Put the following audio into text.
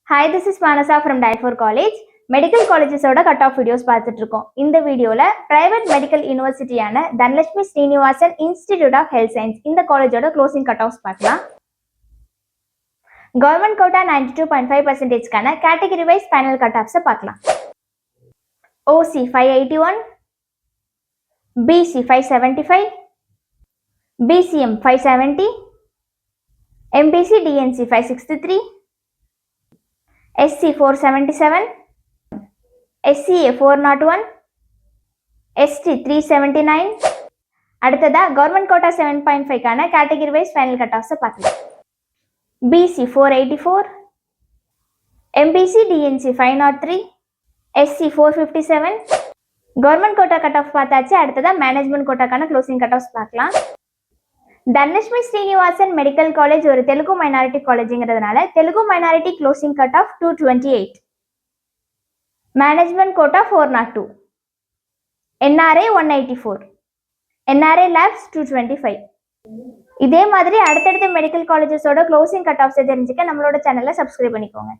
Hi, this is Manasa from Dye4 College. Medical colleges oda cut off videos பார்த்துட்டு இருக்கோம். இந்த வீடியோல private medical யூனிவர்சிட்டியான Dhanalakshmi Srinivasan institute of health science இந்த காலேஜோட க்ளோசிங் கட் ஆஃப்ஸ் பார்க்கலாம். கவர்மெண்ட் கோட்டா 92.5% கான category wise final cut offs பார்க்கலாம். OC 581, BC 575, BCM 570, MPC DNC 563, SC 477, SCA 401, ST 379. அடுத்ததா கவர்மெண்ட் கோட்டா 7.5 கான category wise final cut offs பார்க்கலாம். BC 484, MPC DNC 503, SC 457. Government quota cut off பார்த்தாச்சு. அடுத்ததா management கோட்டாக்கான closing cut offs பார்க்கலாம். Dhanalakshmi Srinivasan medical college ஒரு Telugu minority காலேஜ்ங்கிறதுனால Telugu minority closing cut off 228, management quota 402, NRA 184, NRA lapse 225. இதே மாதிரி அடுத்தடுத்த மெடிக்கல் காலேஜஸோட க்ளோசிங் கட் ஆஃப்ஸை தெரிஞ்சுக்க நம்மளோட சேனலை சப்ஸ்கிரைப் பண்ணிக்கோங்க.